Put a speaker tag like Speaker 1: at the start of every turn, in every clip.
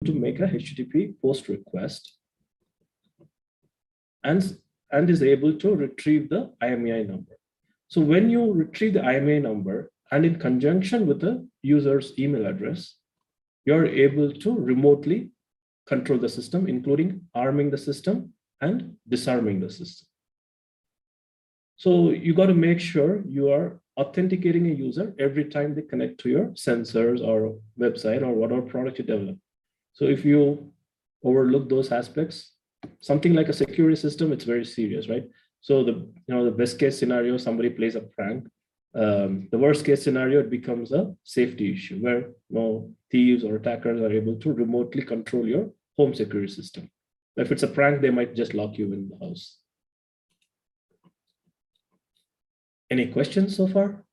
Speaker 1: to make a HTTP post request and is able to retrieve the IMEI number. So when you retrieve the IMEI number and in conjunction with the user's email address, you're able to remotely control the system, including arming the system and disarming the system. So you got to make sure you are authenticating a user every time they connect to your sensors or website or whatever product you develop. So if you overlook those aspects, something like a security system, it's very serious, right? So the best case scenario, somebody plays a prank. The worst case scenario, it becomes a safety issue where thieves or attackers are able to remotely control your home security system. If it's a prank, they might just lock you in the house. Any questions so far?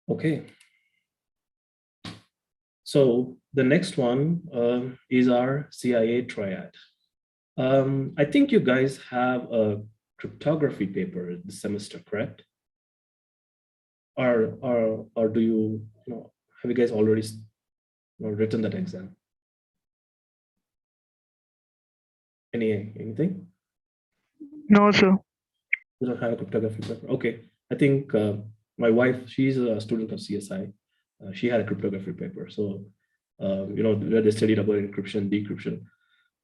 Speaker 1: Okay. So the next one is our CIA Triad. I think you guys have a cryptography paper this semester, correct? Or do you, have you guys already written that exam? Anything?
Speaker 2: No, sir.
Speaker 1: You don't have a cryptography paper. Okay. I think my wife, she's a student of CSI. She had a cryptography paper. So, where they studied about encryption, decryption.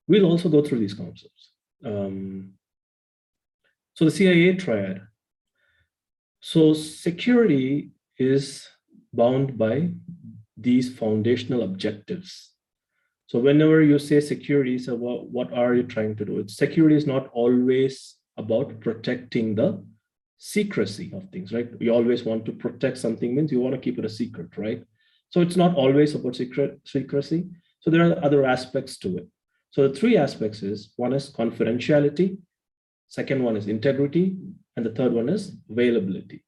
Speaker 1: We'll also go through these concepts. So the CIA Triad. So security is bound by these foundational objectives. So whenever you say security, so what are you trying to do? Security is not always about protecting the secrecy of things, right? You always want to protect something, means you want to keep it a secret, right? So it's not always about secrecy. So there are other aspects to it. So the three aspects is, one is confidentiality, second one is integrity, and the third one is availability.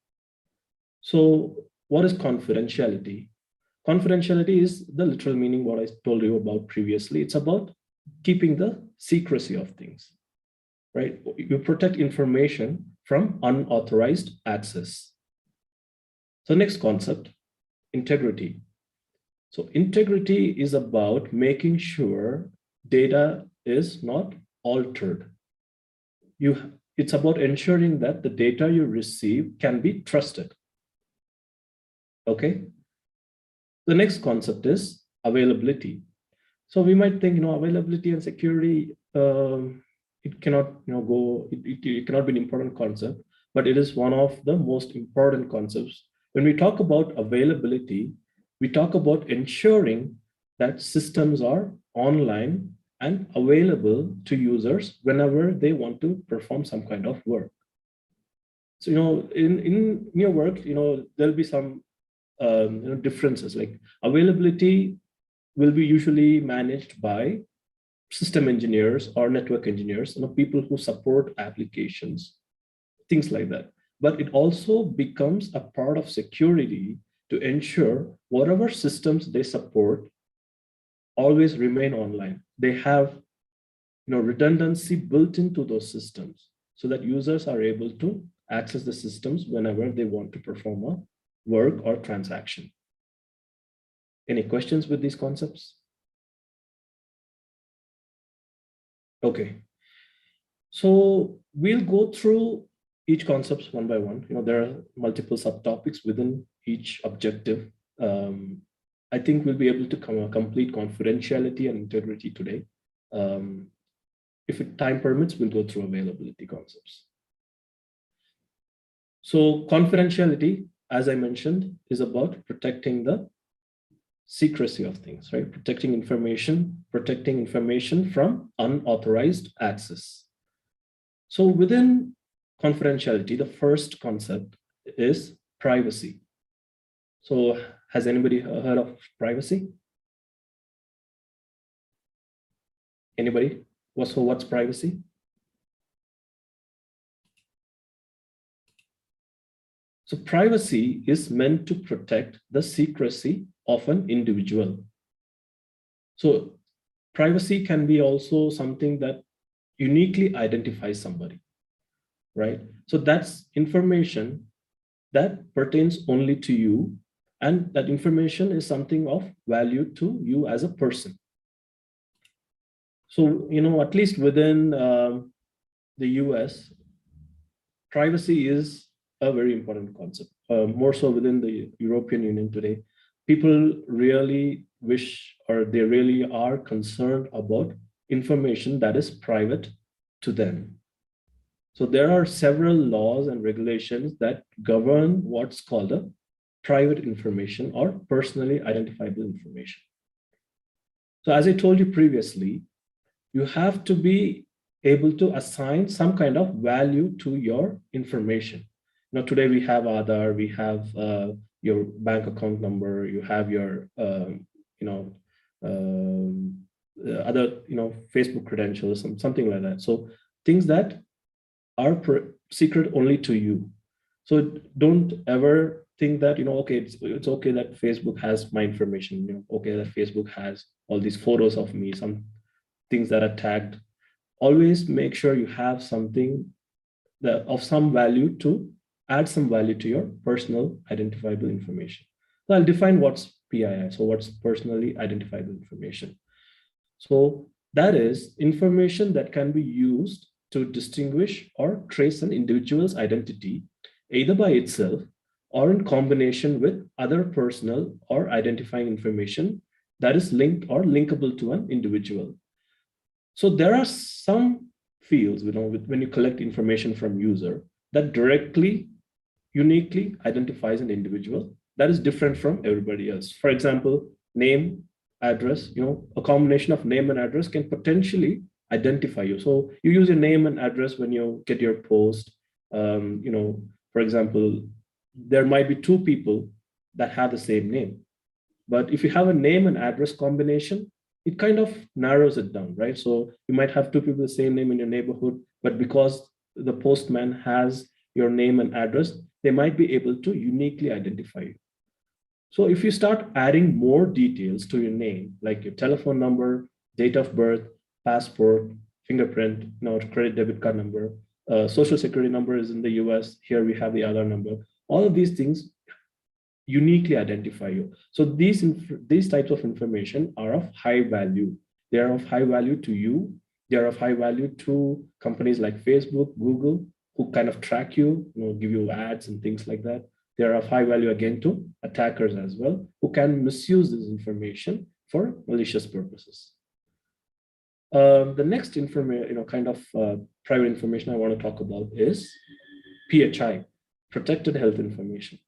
Speaker 1: So what is confidentiality? Confidentiality is the literal meaning what I told you about previously. It's about keeping the secrecy of things, right? You protect information from unauthorized access. So next concept, integrity. So integrity is about making sure data is not altered. It's about ensuring that the data you receive can be trusted. Okay. The next concept is availability. So we might think, availability and security, it cannot, it cannot be an important concept, but it is one of the most important concepts. When we talk about availability, we talk about ensuring that systems are online and available to users whenever they want to perform some kind of work. So, in your work, there'll be some differences, like availability will be usually managed by system engineers or network engineers, people who support applications, things like that. But it also becomes a part of security to ensure whatever systems they support always remain online. They have redundancy built into those systems so that users are able to access the systems whenever they want to perform a work or transaction. Any questions with these concepts? Okay. So we'll go through each concept one by one. There are multiple subtopics within each objective. I think we'll be able to complete confidentiality and integrity today. If time permits, we'll go through availability concepts. So confidentiality, as I mentioned, is about protecting the secrecy of things, right? Protecting information from unauthorized access. So within confidentiality, the first concept is privacy. So has anybody heard of privacy? Anybody? What's privacy? So privacy is meant to protect the secrecy of an individual. So privacy can be also something that uniquely identifies somebody, right? So that's information that pertains only to you and that information is something of value to you as a person. So, at least within the US, privacy is a very important concept. More so within the European Union today, people really wish, or they really are concerned about information that is private to them. So there are several laws and regulations that govern what's called a private information or personally identifiable information. So as I told you previously, you have to be able to assign some kind of value to your information. Today we have Aadhaar, we have your bank account number, you have your, other, Facebook credentials, something like that. So things that are secret only to you. So don't ever think that, okay, it's okay that Facebook has my information, okay, that Facebook has all these photos of me, some things that are tagged. Always make sure you have something that of some value to add some value to your personal identifiable information. So I'll define what's PII, so what's personally identifiable information. So that is information that can be used to distinguish or trace an individual's identity, either by itself or in combination with other personal or identifying information that is linked or linkable to an individual. So there are some fields, when you collect information from user that directly, uniquely identifies an individual that is different from everybody else. For example, name, address, a combination of name and address can potentially identify you. So you use your name and address when you get your post. For example, there might be two people that have the same name, but if you have a name and address combination, it kind of narrows it down, right? So you might have two people the same name in your neighborhood, but because the postman has your name and address, they might be able to uniquely identify you. So if you start adding more details to your name, like your telephone number, date of birth, passport, fingerprint, credit debit card number, social security number is in the US, here we have the other number, all of these things uniquely identify you. So these types of information are of high value. They are of high value to you. They are of high value to companies like Facebook, Google, who kind of track you, give you ads and things like that. They are of high value again to attackers as well, who can misuse this information for malicious purposes. The next private information I want to talk about is PHI, protected health information.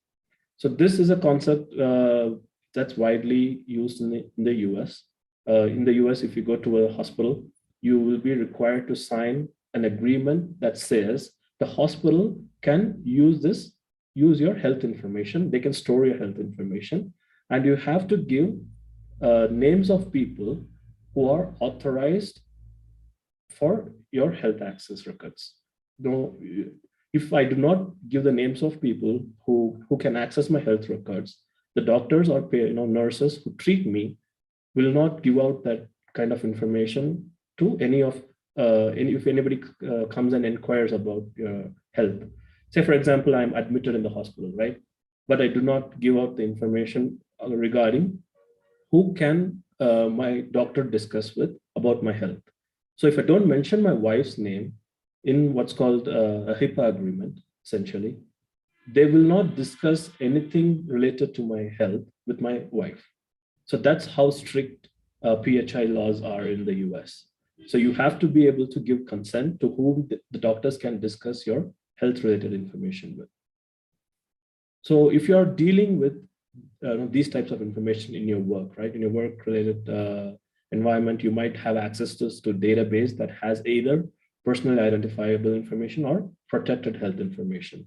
Speaker 1: So this is a concept that's widely used in the US. In the US, if you go to a hospital, you will be required to sign an agreement that says the hospital can use your health information. They can store your health information, and you have to give names of people who are authorized for your health access records. If I do not give the names of people who can access my health records, the doctors or nurses who treat me will not give out that kind of information to if anybody comes and inquires about health. Say, for example, I'm admitted in the hospital, right? But I do not give out the information regarding who can my doctor discuss with about my health. So if I don't mention my wife's name in what's called a Hipaa agreement, essentially, they will not discuss anything related to my health with my wife. So that's how strict PHI laws are in the US. So you have to be able to give consent to whom the doctors can discuss your health-related information with. So if you're dealing with these types of information in your work, right? In your work-related environment, you might have access to a database that has either personally identifiable information or protected health information.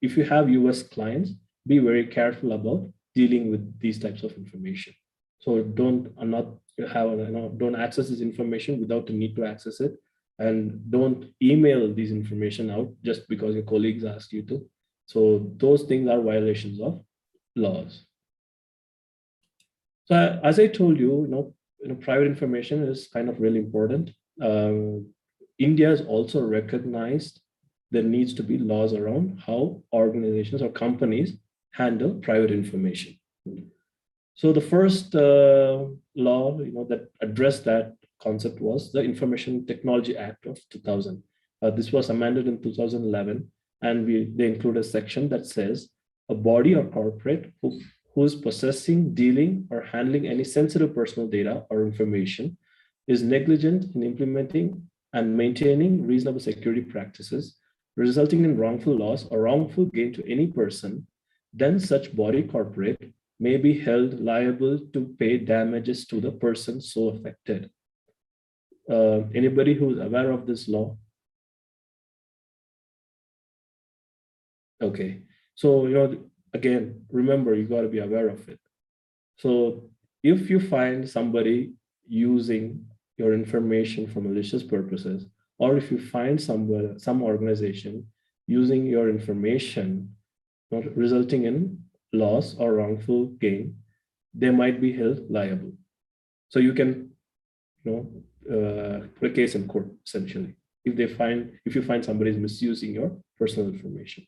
Speaker 1: If you have US clients, be very careful about dealing with these types of information. So don't access this information without the need to access it, and don't email these information out just because your colleagues asked you to. So those things are violations of laws. So as I told you, private information is kind of really important. India has also recognized there needs to be laws around how organizations or companies handle private information. So the first law, that addressed that concept was the Information Technology Act of 2000. This was amended in 2011, and they include a section that says a body or corporate who is possessing, dealing, or handling any sensitive personal data or information is negligent in implementing and maintaining reasonable security practices, resulting in wrongful loss or wrongful gain to any person, then such body corporate may be held liable to pay damages to the person so affected. Anybody who's aware of this law? Okay, so again, remember, you got to be aware of it. So if you find somebody using your information for malicious purposes, or if you find some organization using your information, resulting in loss or wrongful gain, they might be held liable. So you can, put a case in court essentially if you find somebody is misusing your personal information.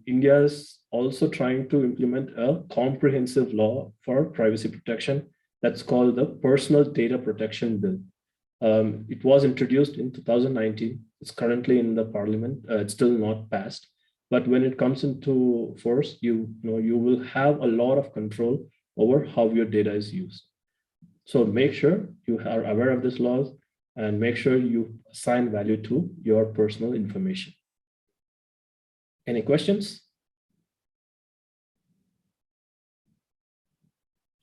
Speaker 1: India is also trying to implement a comprehensive law for privacy protection that's called the Personal Data Protection Bill. It was introduced in 2019. It's currently in the parliament. It's still not passed. But when it comes into force, you will have a lot of control over how your data is used. So make sure you are aware of these laws and make sure you assign value to your personal information. Any questions?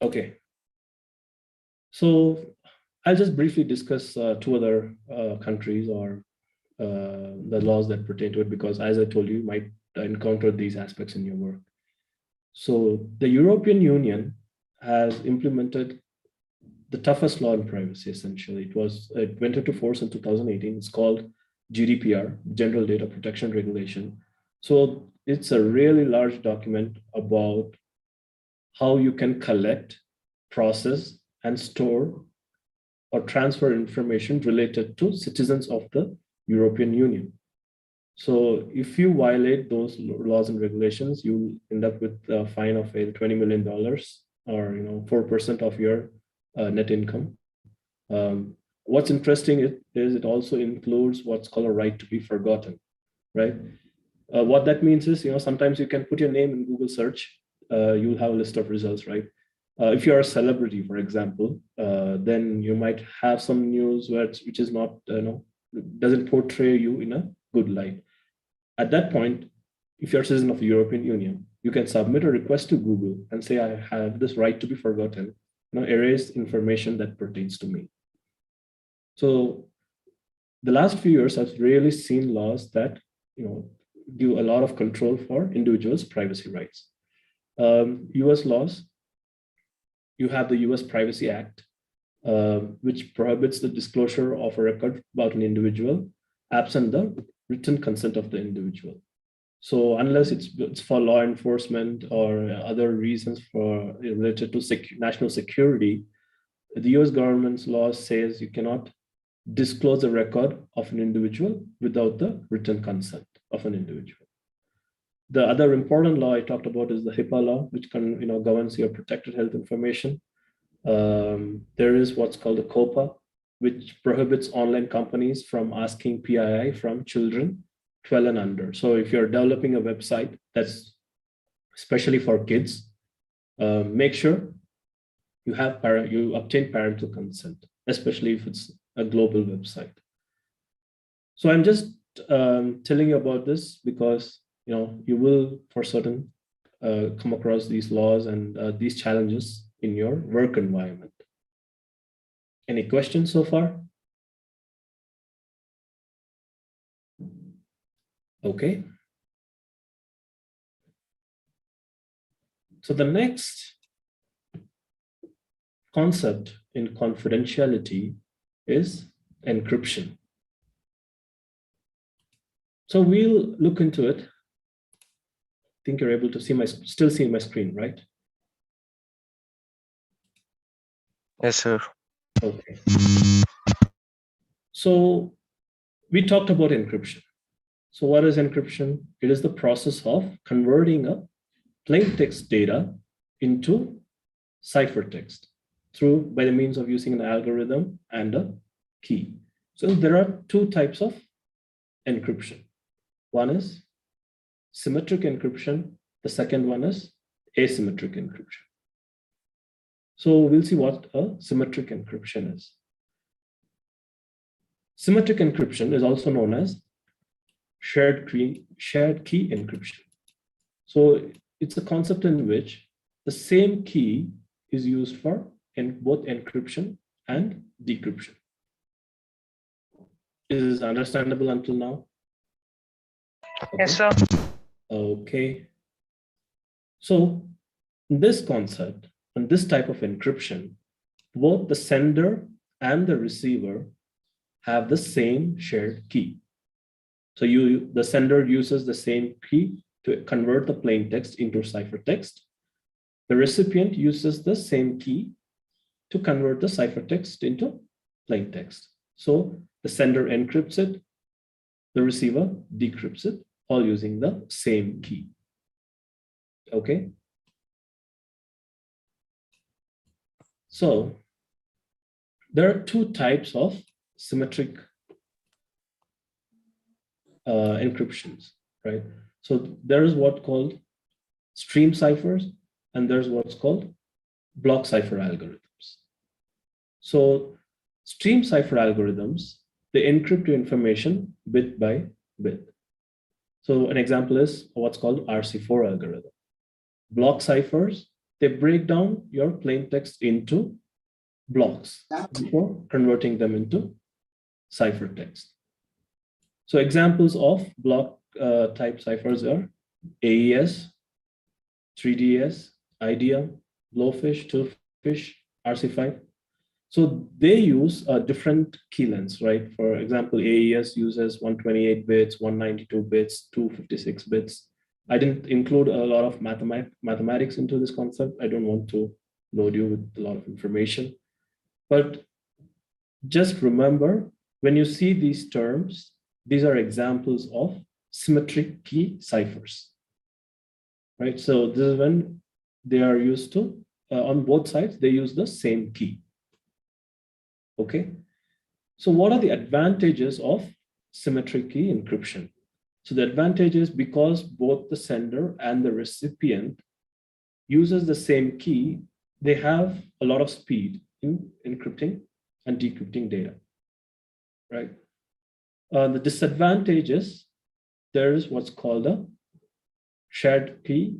Speaker 1: Okay. So I'll just briefly discuss two other countries or the laws that pertain to it, because as I told you might encounter these aspects in your work. So the European Union has implemented the toughest law on privacy, essentially. It went into force in 2018. It's called GDPR, General Data Protection Regulation. So it's a really large document about how you can collect, process, and store or transfer information related to citizens of the European Union. So if you violate those laws and regulations, you end up with a fine of $20 million or 4% of your net income. What's interesting is it also includes what's called a right to be forgotten, right? What that means is, sometimes you can put your name in Google search, you'll have a list of results, right? If you're a celebrity, for example, then you might have some news which is not, doesn't portray you in a good light. At that point, if you're a citizen of the European Union, you can submit a request to Google and say, I have this right to be forgotten, erase information that pertains to me. So the last few years, I've really seen laws that, give a lot of control for individuals' privacy rights. US laws, you have the US Privacy Act, which prohibits the disclosure of a record about an individual absent the written consent of the individual. So unless it's for law enforcement or other reasons related to national security, the US government's law says you cannot disclose a record of an individual without the written consent of an individual. The other important law I talked about is the Hipaa Law, which governs your protected health information. There is what's called the COPA, which prohibits online companies from asking PII from children 12 and under. So if you're developing a website that's especially for kids, make sure you obtain parental consent, especially if it's a global website. So I'm just telling you about this because you will for certain come across these laws and these challenges in your work environment. Any questions so far? Okay. So the next concept in confidentiality is encryption. So we'll look into it. I think you're able to still see my screen, right?
Speaker 3: Yes, sir.
Speaker 1: Okay. So we talked about encryption. So what is encryption? It is the process of converting a plain text data into ciphertext by the means of using an algorithm and a key. So there are two types of encryption. One is symmetric encryption. The second one is asymmetric encryption. So we'll see what a symmetric encryption is. Symmetric encryption is also known as shared key encryption. So it's a concept in which the same key is used for both encryption and decryption. Is this understandable until now? Okay.
Speaker 2: Yes, sir.
Speaker 1: Okay. So in this concept and this type of encryption, both the sender and the receiver have the same shared key. So the sender uses the same key to convert the plain text into ciphertext. The recipient uses the same key to convert the ciphertext into plain text. So the sender encrypts it, the receiver decrypts it, all using the same key. Okay. So there are two types of symmetric encryptions, right? So there is what's called stream ciphers, and there's what's called block cipher algorithms. So stream cipher algorithms, they encrypt your information bit by bit. So an example is what's called RC4 algorithm. Block ciphers, they break down your plain text into blocks before converting them into ciphertext. So examples of block type ciphers are AES, 3DS, IDEA, Blowfish, Tillfish, RC5. So they use different key lengths, right? For example, AES uses 128 bits, 192 bits, 256 bits. I didn't include a lot of mathematics into this concept. I don't want to load you with a lot of information. But just remember, when you see these terms, these are examples of symmetric key ciphers, right? So this is when they are used to, on both sides, they use the same key. Okay. So what are the advantages of symmetric key encryption? So the advantage is because both the sender and the recipient uses the same key, they have a lot of speed in encrypting and decrypting data, right? The disadvantages, there is what's called a shared key,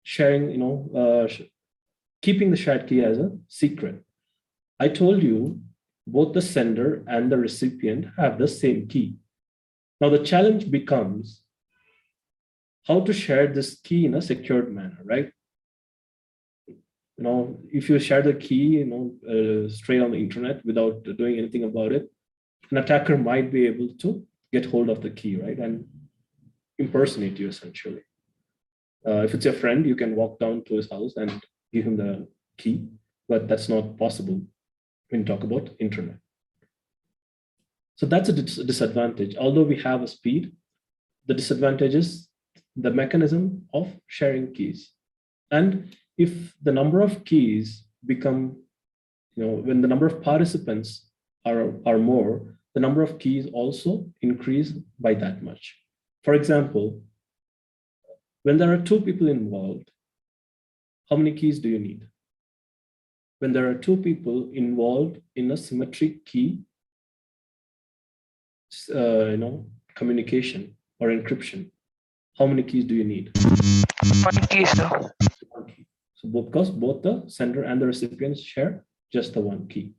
Speaker 1: sharing, keeping the shared key as a secret. I told you both the sender and the recipient have the same key. Now the challenge becomes how to share this key in a secured manner, right? If you share the key, straight on the internet without doing anything about it, an attacker might be able to get hold of the key, right? And impersonate you essentially. If it's your friend, you can walk down to his house and give him the key, but that's not possible when you talk about internet. So that's a disadvantage. Although we have a speed, the disadvantage is the mechanism of sharing keys. And if the number of keys become, when the number of participants are more, the number of keys also increase by that much. For example, when there are two people involved, how many keys do you need? When there are two people involved in a symmetric key, communication or encryption, how many keys do you need?
Speaker 2: One key, sir.
Speaker 1: One key. So because both the sender and the recipients share just the one key.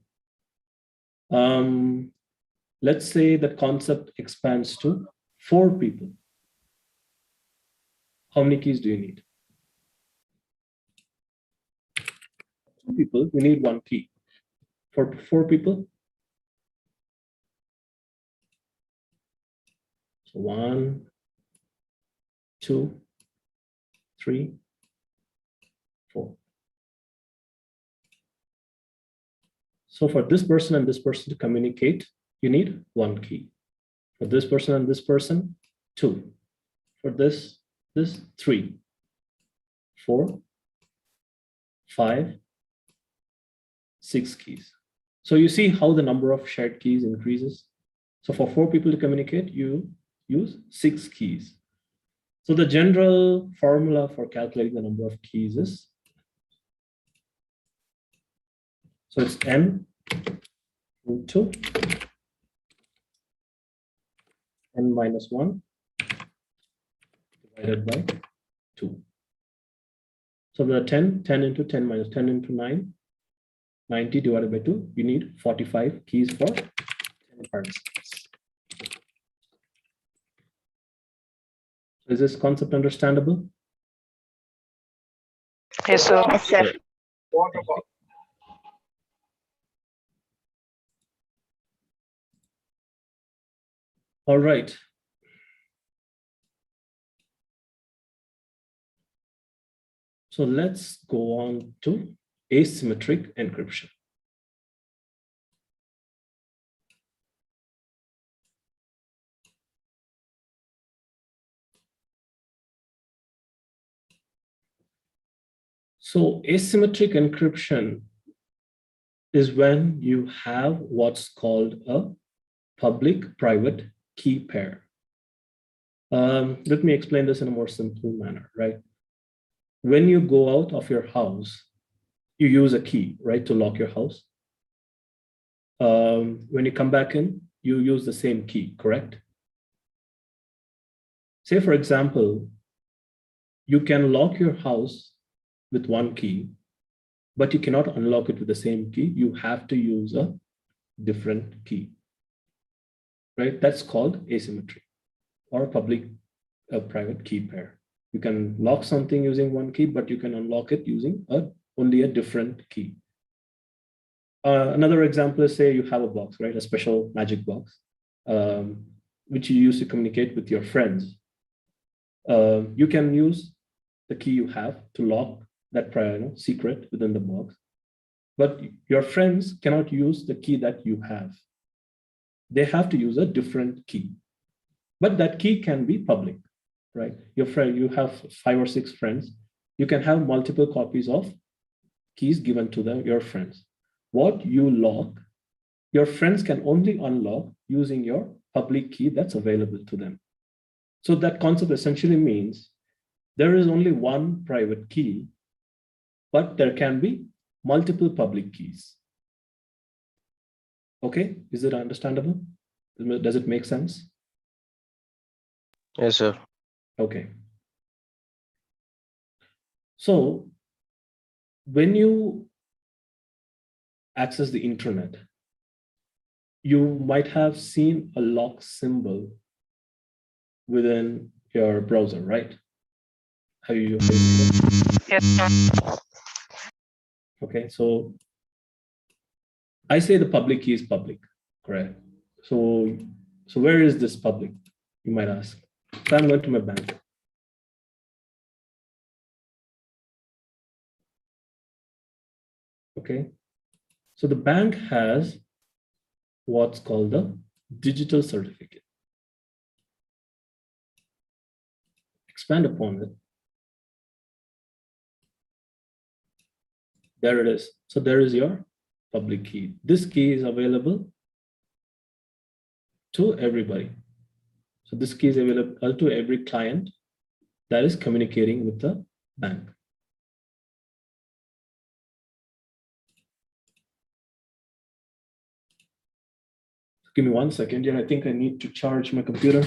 Speaker 1: Let's say the concept expands to 4 people. How many keys do you need? 2 people, you need 1 key. For 4 people, so 1, 2, 3, 4. So for this person and this person to communicate, you need 1 key. For this person and this person, 2. For this 3, 4, 5, 6 keys. So you see how the number of shared keys increases. So for 4 people to communicate, you use 6 keys. So the general formula for calculating the number of keys is, so it's n into n minus 1 divided by 2. So the 10 into 10 minus 10 into 9, 90 divided by 2, you need 45 keys for 10 participants. Is this concept understandable?
Speaker 2: Yes, sir.
Speaker 4: Yes, sir.
Speaker 1: All right. So let's go on to asymmetric encryption. So asymmetric encryption is when you have what's called a public-private key pair. Let me explain this in a more simple manner, right? When you go out of your house, you use a key, right, to lock your house. When you come back in, you use the same key, correct? Say, for example, you can lock your house with one key, but you cannot unlock it with the same key. You have to use a different key, right? That's called asymmetry or public-private key pair. You can lock something using one key, but you can unlock it using only a different key. Another example is, say you have a box, right? A special magic box, which you use to communicate with your friends. You can use the key you have to lock that secret within the box, but your friends cannot use the key that you have. They have to use a different key, but that key can be public, right? Your friend, you have 5 or 6 friends. You can have multiple copies of keys given to your friends. What you lock, your friends can only unlock using your public key that's available to them. So that concept essentially means there is only one private key, but there can be multiple public keys. Okay, is it understandable? Does it make sense?
Speaker 3: Yes, sir.
Speaker 1: Okay. So when you access the internet, you might have seen a lock symbol within your browser, right? Have you seen it?
Speaker 2: Yes, sir.
Speaker 1: Okay, so I say the public key is public, correct? So where is this public, you might ask? So I'm going to my bank. Okay, so the bank has what's called the digital certificate. Expand upon it. There it is. So there is your public key. This key is available to everybody. So this key is available to every client that is communicating with the bank. Give me 1 second. Yeah, I think I need to charge my computer.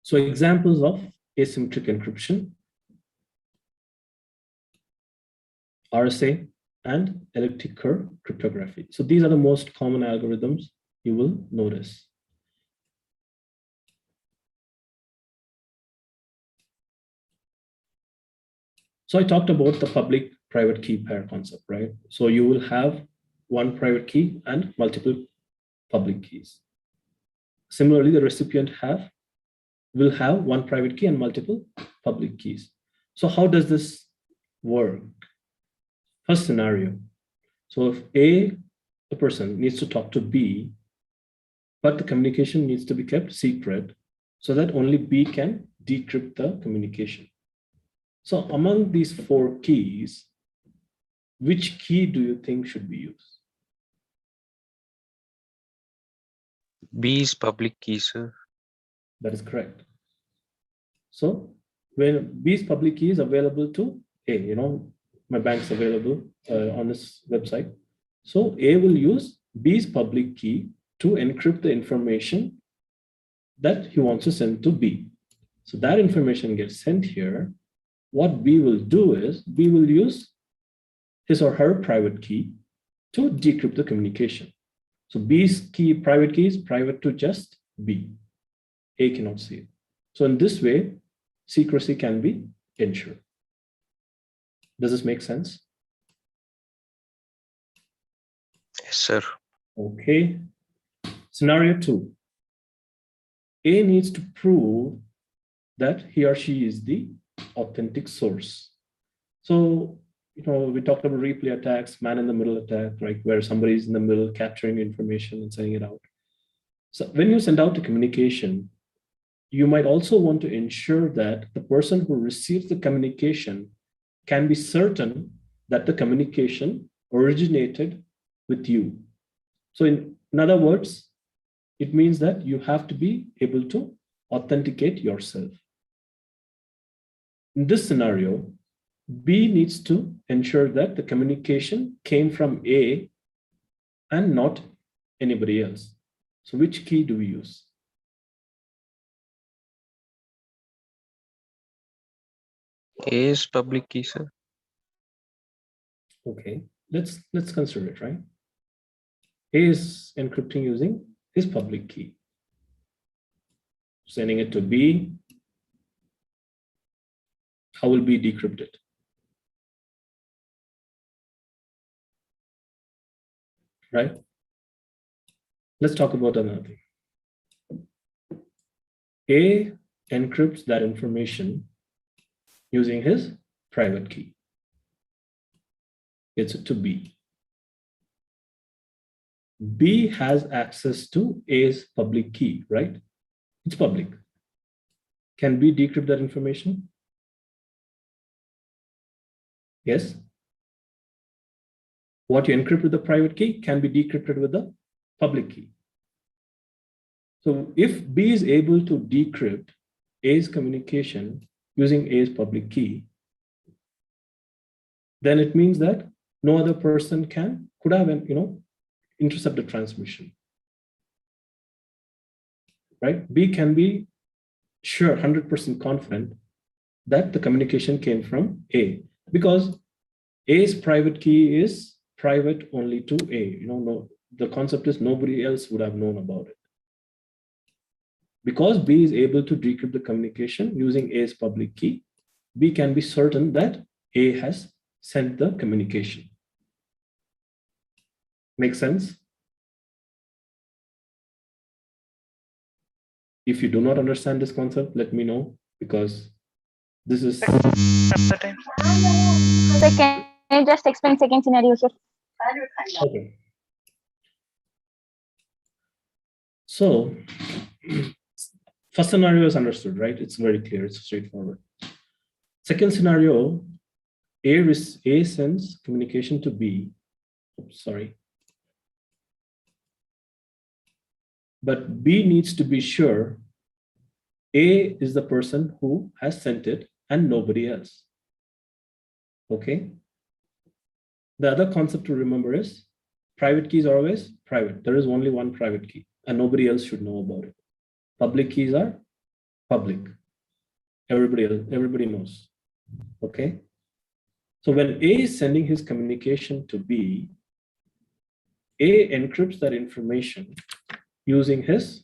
Speaker 1: So examples of asymmetric encryption, RSA, and elliptic curve cryptography. So these are the most common algorithms you will notice. So I talked about the public-private key pair concept, right? So you will have one private key and multiple public keys. Similarly, the recipient will have one private key and multiple public keys. So how does this work? First scenario. So if the person needs to talk to B, but the communication needs to be kept secret so that only B can decrypt the communication. So among these 4 keys, which key do you think should be used?
Speaker 3: B is public key, sir.
Speaker 1: That is correct. So when B's public key is available to A, my bank's available on this website. So A will use B's public key to encrypt the information that he wants to send to B. So that information gets sent here. What B will do is B will use his or her private key to decrypt the communication. So B's private key is private to just B. A cannot see it. So in this way, secrecy can be ensured. Does this make sense?
Speaker 3: Yes, sir.
Speaker 1: Okay. Scenario 2. A needs to prove that he or she is the authentic source. So, we talked about replay attacks, man-in-the-middle attack, right, where somebody's in the middle capturing information and sending it out. So when you send out a communication, you might also want to ensure that the person who receives the communication can be certain that the communication originated with you. So in other words, it means that you have to be able to authenticate yourself. In this scenario, B needs to ensure that the communication came from A and not anybody else. So which key do we use?
Speaker 3: A is public key, sir.
Speaker 1: Okay, let's consider it, right? A is encrypting using his public key, sending it to B. How will B decrypt it? Right? Let's talk about another thing. A encrypts that information using his private key. Gets it to B. B has access to A's public key, right? It's public. Can B decrypt that information? Yes. What you encrypt with the private key can be decrypted with the public key. So if B is able to decrypt A's communication using A's public key, then it means that no other person could have intercept the transmission. Right? B can be sure, 100% confident that the communication came from A, because A's private key is private only to A. No, the concept is nobody else would have known about it. Because B is able to decrypt the communication using A's public key, B can be certain that A has sent the communication. Make sense? If you do not understand this concept, let me know, because this is...
Speaker 2: At the time.
Speaker 4: So can you just explain second scenario, sir?
Speaker 1: Okay. So first scenario is understood, right? It's very clear, it's straightforward. Second scenario, A sends communication to B. Oops, sorry. But B needs to be sure A is the person who has sent it and nobody else. Okay. The other concept to remember is private keys are always private. There is only one private key and nobody else should know about it. Public keys are public. Everybody knows. Okay. So when A is sending his communication to B, A encrypts that information using his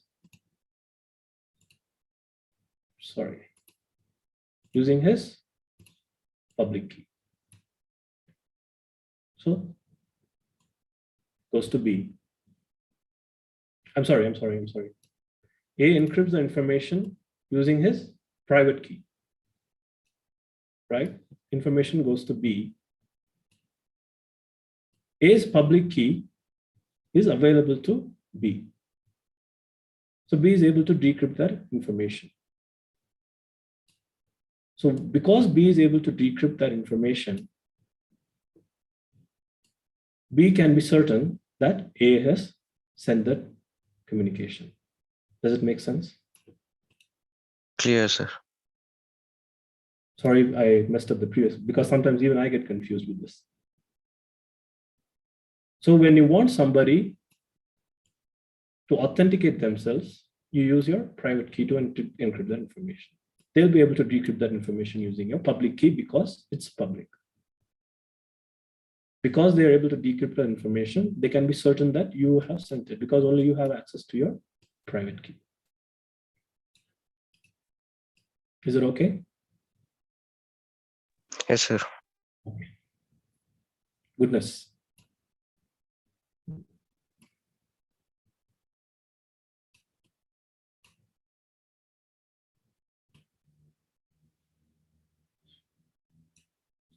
Speaker 1: public key. So goes to B. I'm sorry. A encrypts the information using his private key. right? Information goes to B. A's public key is available to B. So B is able to decrypt that information. So because B is able to decrypt that information, B can be certain that A has sent that communication. Does it make sense?
Speaker 3: Clear, sir.
Speaker 1: Sorry, I messed up the previous, because sometimes even I get confused with this. So when you want somebody to authenticate themselves, you use your private key to encrypt that information. They'll be able to decrypt that information using your public key because it's public. Because they are able to decrypt that information, they can be certain that you have sent it because only you have access to your private key. Is it okay?
Speaker 3: Yes, sir.
Speaker 1: Okay. Goodness.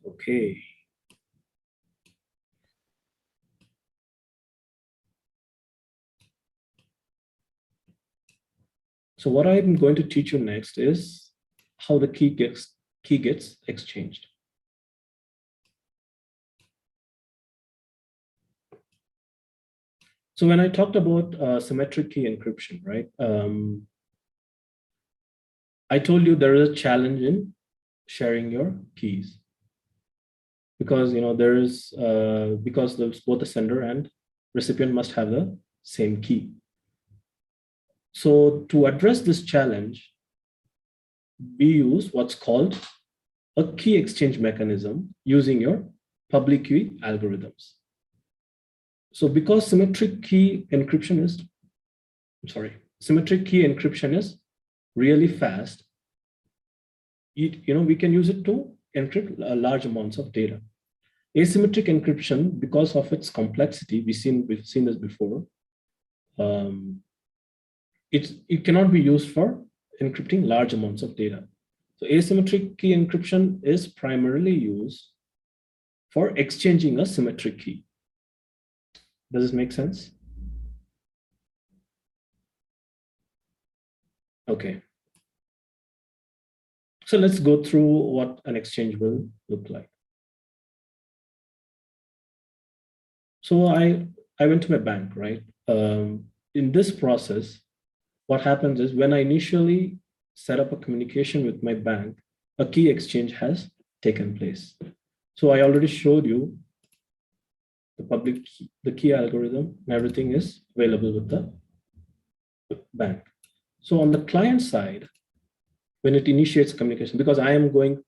Speaker 1: Okay. So what I'm going to teach you next is how the key gets exchanged. So when I talked about symmetric key encryption, right? I told you there is a challenge in sharing your keys because there is because both the sender and recipient must have the same key. So to address this challenge, we use what's called a key exchange mechanism using your public key algorithms. So because symmetric key encryption is really fast, we can use it to encrypt large amounts of data. Asymmetric encryption, because of its complexity, we've seen this before, it cannot be used for encrypting large amounts of data. So asymmetric key encryption is primarily used for exchanging a symmetric key. Does this make sense? Okay. So let's go through what an exchange will look like. So I went to my bank, right? In this process, what happens is when I initially set up a communication with my bank, a key exchange has taken place. So I already showed you the key algorithm, and everything is available with the bank. So on the client side, when it initiates communication, because I am going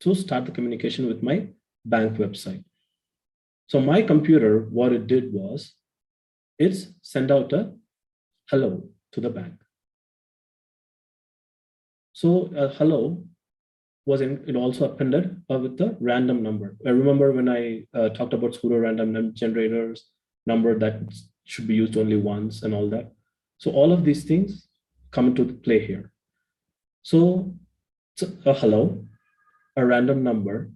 Speaker 1: to start the communication with my bank website. So my computer, what it did was, it's send out a hello to the bank. So hello it also appended with the random number. I remember when I talked about pseudo random generators, number that should be used only once and all that. So all of these things come into play here. So it's a hello, a random number,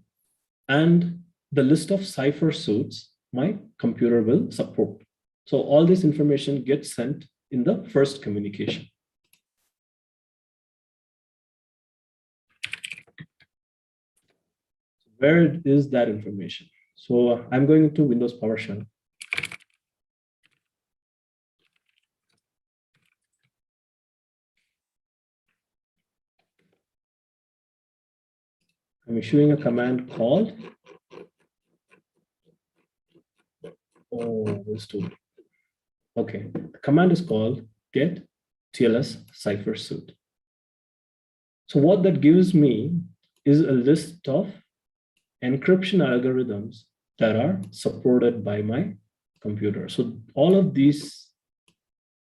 Speaker 1: and the list of cipher suits my computer will support. So all this information gets sent in the first communication. Where is that information? So I'm going into Windows PowerShell. I'm issuing a command called, okay, the command is called get TLS cipher suit. So what that gives me is a list of encryption algorithms that are supported by my computer. So all of these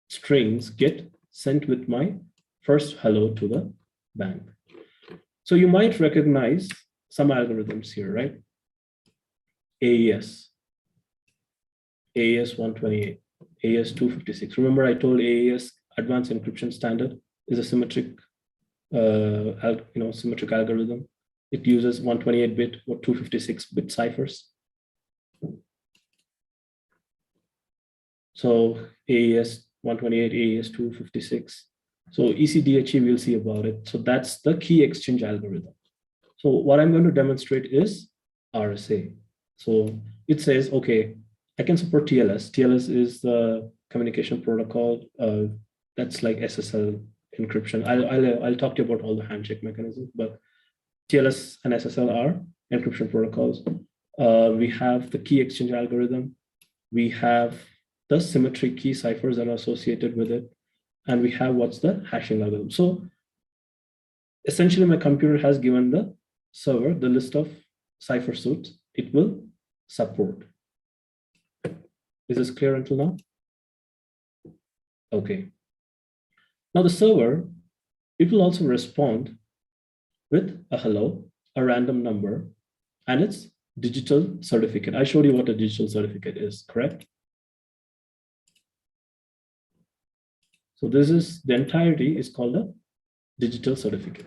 Speaker 1: strings get sent with my first hello to the bank. So you might recognize some algorithms here, right? AES 128, AES 256. Remember I told AES Advanced Encryption Standard is a symmetric, symmetric algorithm. It uses 128-bit or 256-bit ciphers. So AES 128, AES 256. So ECDHE, we'll see about it. So that's the key exchange algorithm. So what I'm going to demonstrate is RSA. So it says, okay, I can support TLS. TLS is the communication protocol that's like SSL encryption. I'll talk to you about all the handshake mechanisms, but TLS and SSL are encryption protocols. We have the key exchange algorithm. We have the symmetric key ciphers that are associated with it. And we have what's the hashing algorithm. So essentially my computer has given the server the list of cipher suits it will support. Is this clear until now? Okay. Now the server, it will also respond with a hello, a random number, and its digital certificate. I showed you what a digital certificate is, correct? So this is, the entirety is called a digital certificate.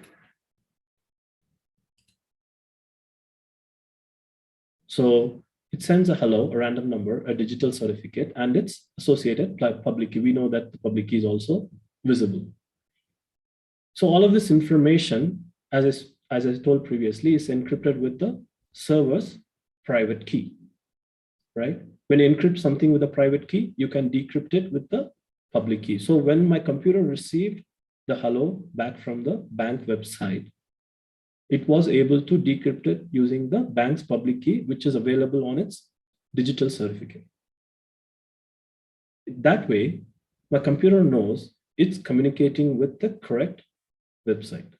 Speaker 1: So it sends a hello, a random number, a digital certificate, and its associated public key. We know that the public key is also visible. So all of this information, as I told previously, is encrypted with the server's private key, right? When you encrypt something with a private key, you can decrypt it with the public key. So when my computer received the hello back from the bank website, it was able to decrypt it using the bank's public key, which is available on its digital certificate. That way, my computer knows it's communicating with the correct website.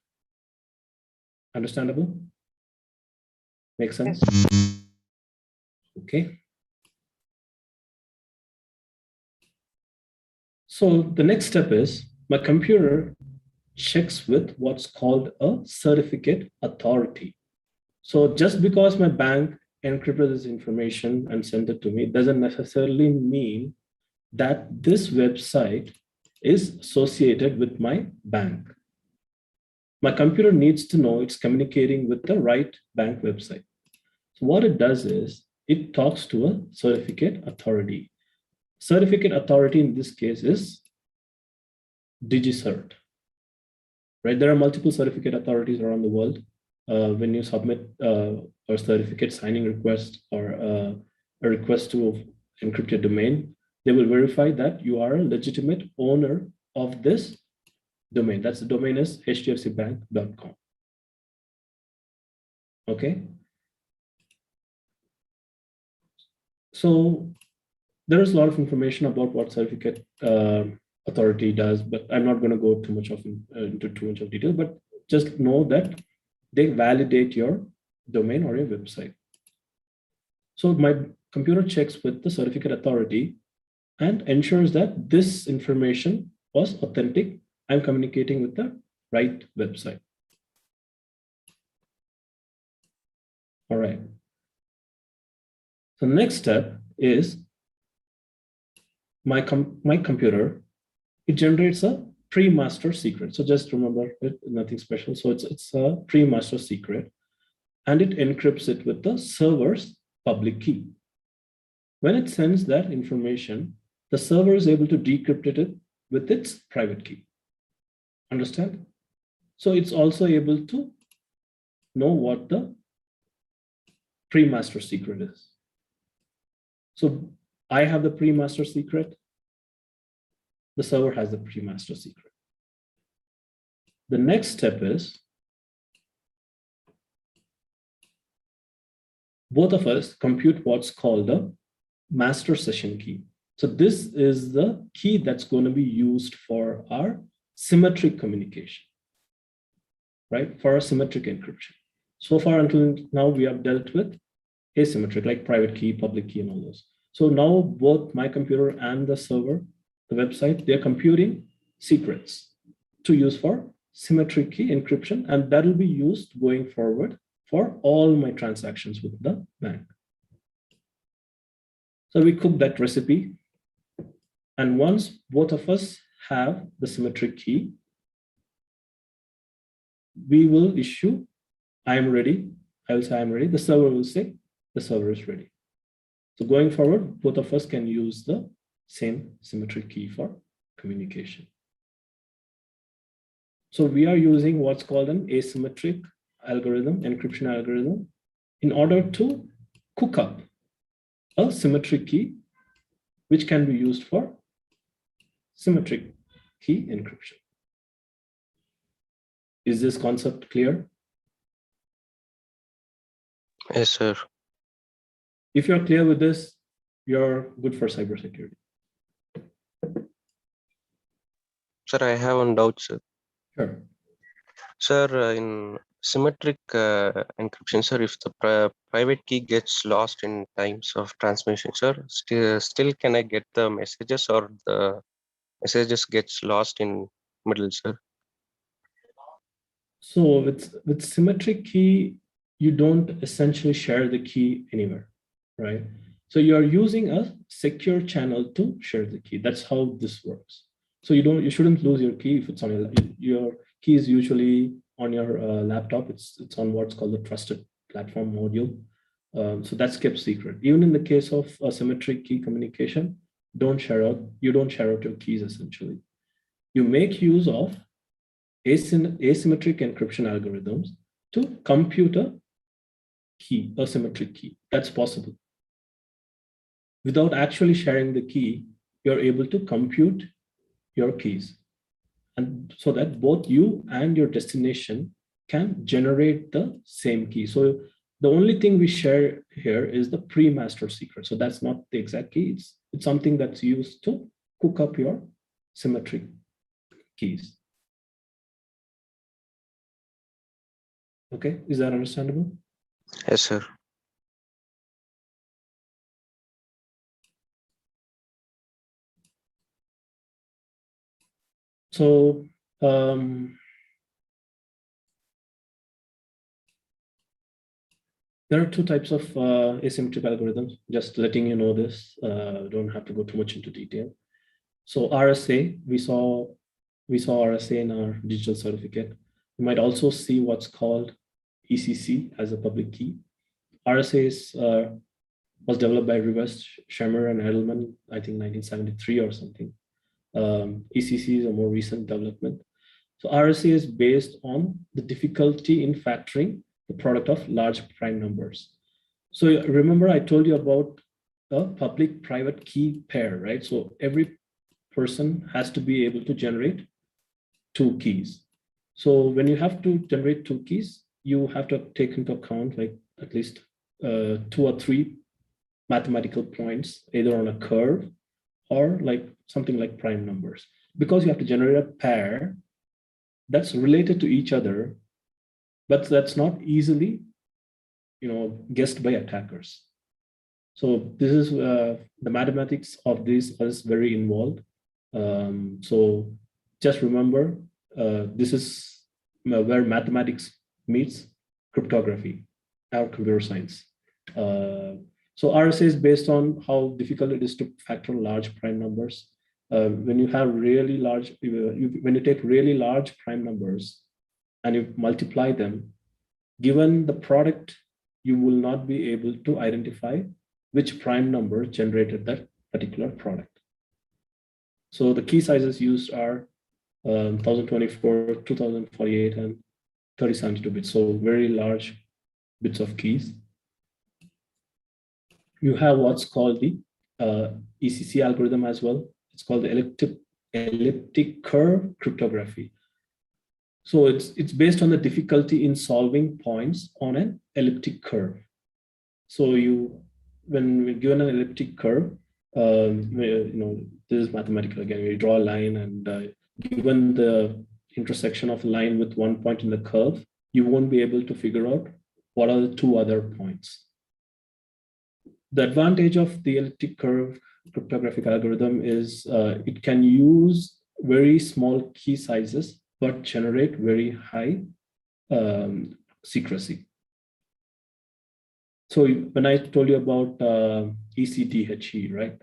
Speaker 1: Understandable? Make sense? Okay. So the next step is my computer checks with what's called a certificate authority. So just because my bank encrypted this information and sent it to me doesn't necessarily mean that this website is associated with my bank. My computer needs to know it's communicating with the right bank website. So what it does is it talks to a certificate authority. Certificate authority in this case is DigiCert. Right? There are multiple certificate authorities around the world. When you submit a certificate signing request or a request to encrypt your domain, they will verify that you are a legitimate owner of this domain. That's the domain is hdfcbank.com. Okay. So there is a lot of information about what certificate authority does, but I'm not going to go into too much of detail, but just know that they validate your domain or your website. So my computer checks with the certificate authority and ensures that this information was authentic. I'm communicating with the right website. All right. So the next step is my computer, it generates a pre-master secret. So just remember it, nothing special. So it's a pre-master secret and it encrypts it with the server's public key. When it sends that information, the server is able to decrypt it with its private key. Understand? So it's also able to know what the pre-master secret is. So I have the pre-master secret. The server has the pre-master secret. The next step is both of us compute what's called the master session key. So this is the key that's going to be used for our symmetric communication, right? For our symmetric encryption. So far until now, we have dealt with asymmetric, like private key, public key, and all those. So now both my computer and the server, the website, they're computing secrets to use for symmetric key encryption, and that will be used going forward for all my transactions with the bank. So we cook that recipe, and once both of us have the symmetric key, we will issue I'm ready, I will say I'm ready. The server will say the server is ready. So going forward, both of us can use the same symmetric key for communication. So we are using what's called an asymmetric algorithm, encryption algorithm, in order to cook up a symmetric key, which can be used for symmetric key encryption. Is this concept clear?
Speaker 3: Yes, sir.
Speaker 1: If you're clear with this, you're good for cybersecurity.
Speaker 3: Sir, I have one doubt, sir.
Speaker 1: Sure.
Speaker 3: Sir, in symmetric encryption, sir, if the private key gets lost in times of transmission, sir, still can I get the messages, or the messages gets lost in middle, sir?
Speaker 1: So with symmetric key, you don't essentially share the key anywhere, right? So you're using a secure channel to share the key. That's how this works. So you shouldn't lose your key if it's on your key is usually on your laptop. It's on what's called the trusted platform module. So that's kept secret. Even in the case of a symmetric key communication, you don't share out your keys essentially. You make use of asymmetric encryption algorithms to compute a key, a symmetric key. That's possible. Without actually sharing the key, you're able to compute your keys. And so that both you and your destination can generate the same key. So the only thing we share here is the pre-master secret. So that's not the exact key. It's something that's used to cook up your symmetric keys. Okay, is that understandable?
Speaker 3: Yes, sir.
Speaker 1: So there are two types of asymmetric algorithms. Just letting you know this, don't have to go too much into detail. So RSA, we saw RSA in our digital certificate. You might also see what's called ECC as a public key. RSA was developed by Rivest, Schemmer, and Edelman, I think 1973 or something. ECC is a more recent development. So RSA is based on the difficulty in factoring the product of large prime numbers. So remember I told you about a public-private key pair, right? So every person has to be able to generate two keys. So when you have to generate two keys, you have to take into account like at least 2 or 3 mathematical points, either on a curve or like something like prime numbers. Because you have to generate a pair that's related to each other, but that's not easily, guessed by attackers. So this is the mathematics of this is very involved. So just remember, this is where mathematics meets cryptography or computer science. So RSA is based on how difficult it is to factor large prime numbers. When you have really large, when you take really large prime numbers and you multiply them, given the product, you will not be able to identify which prime number generated that particular product. So the key sizes used are 1024, 2048, and 3072 bits. So very large bits of keys. You have what's called the ECC algorithm as well. It's called the elliptic curve cryptography. So it's based on the difficulty in solving points on an elliptic curve. So when we're given an elliptic curve, this is mathematical again. We draw a line, and given the intersection of a line with one point in the curve, you won't be able to figure out what are the 2 other points. The advantage of the elliptic curve cryptographic algorithm is it can use very small key sizes, but generate very high secrecy. So when I told you about ECDHE, right?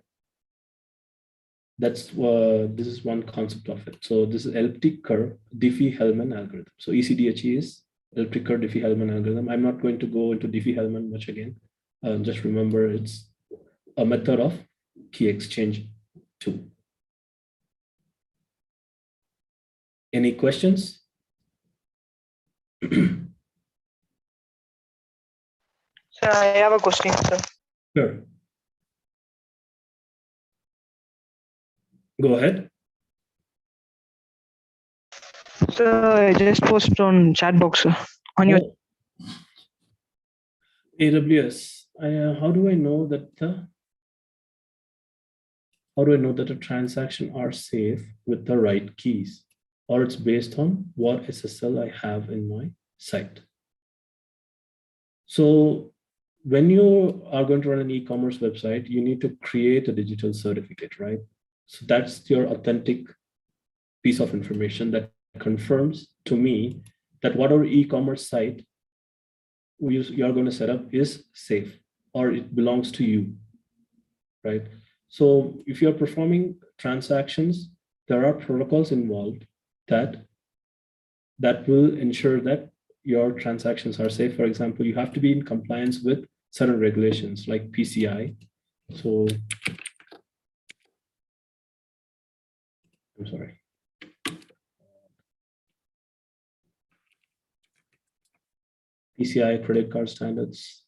Speaker 1: This is one concept of it. So this is elliptic curve Diffie-Hellman algorithm. So ECDHE is Elliptic or Diffie-Hellman algorithm. I'm not going to go into Diffie-Hellman much again. Just remember it's a method of key exchange too. Any questions?
Speaker 2: Sir, I have a question, sir.
Speaker 1: Sure. Go ahead.
Speaker 2: Sir, I just posted on chat box, sir. On your
Speaker 1: AWS. How do I know that the transaction are safe with the right keys, or it's based on what SSL I have in my site? So when you are going to run an e-commerce website, you need to create a digital certificate, right? So that's your authentic piece of information that confirms to me that whatever e-commerce site you are going to set up is safe, or it belongs to you, right? So if you're performing transactions, there are protocols involved that will ensure that your transactions are safe. For example, you have to be in compliance with certain regulations like PCI. So I'm sorry. PCI credit card standards.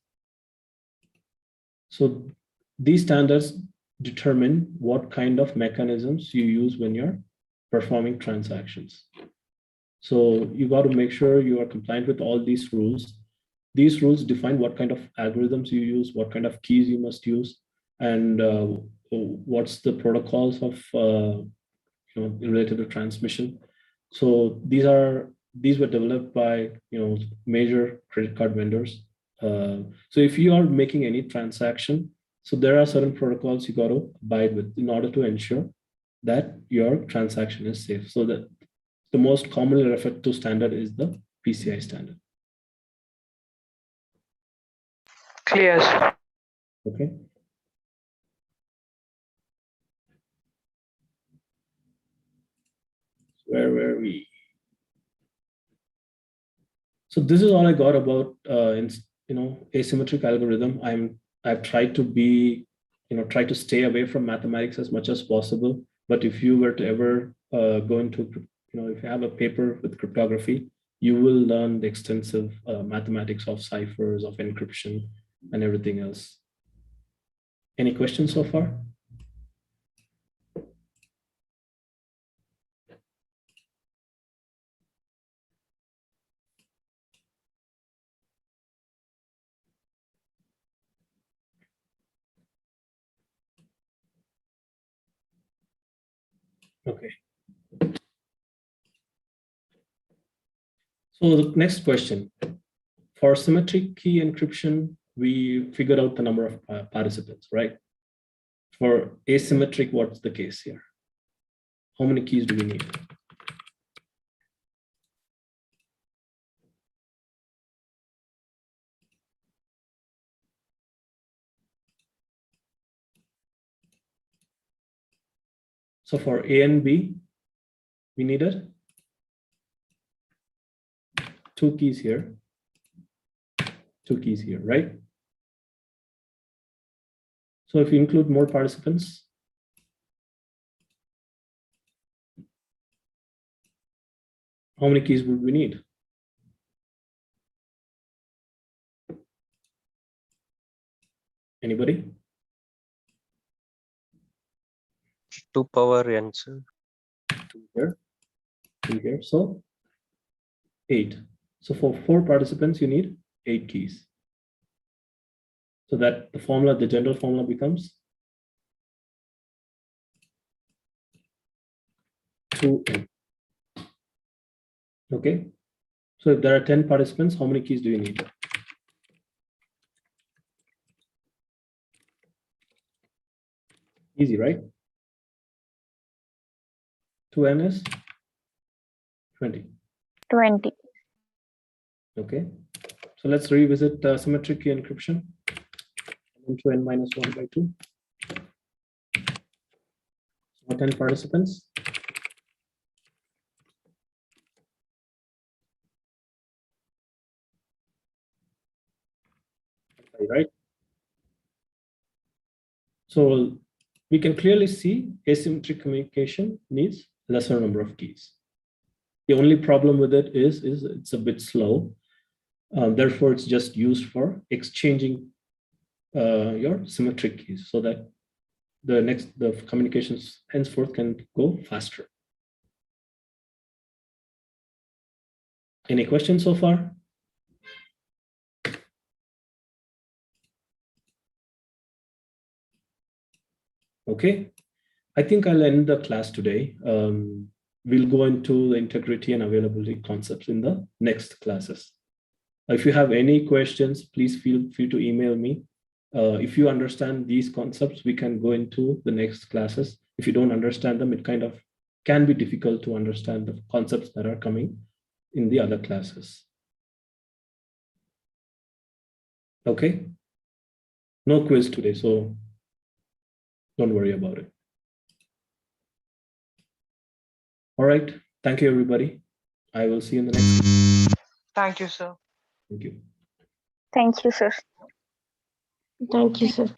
Speaker 1: So these standards determine what kind of mechanisms you use when you're performing transactions. So you got to make sure you are compliant with all these rules. These rules define what kind of algorithms you use, what kind of keys you must use, and what's the protocols of related to transmission. So these were developed by major credit card vendors. So if you are making any transaction, so there are certain protocols you got to abide with in order to ensure that your transaction is safe. So that the most commonly referred to standard is the PCI standard.
Speaker 2: clear, sir.
Speaker 1: Okay. Where were we? So this is all I got about asymmetric algorithm. I've tried to be try to stay away from mathematics as much as possible. But if you were to ever go into if you have a paper with cryptography, you will learn the extensive mathematics of ciphers, of encryption, and everything else. Any questions so far? Okay. So the next question. For symmetric key encryption, we figured out the number of participants, right? For asymmetric, what's the case here? How many keys do we need? So for A and B, we needed 2 keys here, 2 keys here, right? So if you include more participants, how many keys would we need? Anybody?
Speaker 3: 2 power n, sir.
Speaker 1: 2 here, 2 here, so 8. So for 4 participants, you need 8 keys. So that the general formula becomes 2n. Okay. So if there are 10 participants, how many keys do you need? Easy, right? 2n is 20.
Speaker 4: 20.
Speaker 1: Okay. So let's revisit symmetric key encryption. Into n minus 1 by 2. So 10 participants. verify, right? So we can clearly see asymmetric communication needs lesser number of keys. The only problem with it is it's a bit slow. Therefore, it's just used for exchanging your symmetric keys so that the communications henceforth can go faster. Any questions so far? Okay, I think I'll end the class today. We'll go into the integrity and availability concepts in the next classes. If you have any questions, please feel free to email me. If you understand these concepts, we can go into the next classes. If you don't understand them, it kind of can be difficult to understand the concepts that are coming in the other classes. Okay, no quiz today, so don't worry about it. All right, thank you, everybody. I will see you in the next.
Speaker 2: Thank you, sir.
Speaker 1: Thank you.
Speaker 4: Thank you, sir.
Speaker 5: Thank you, sir.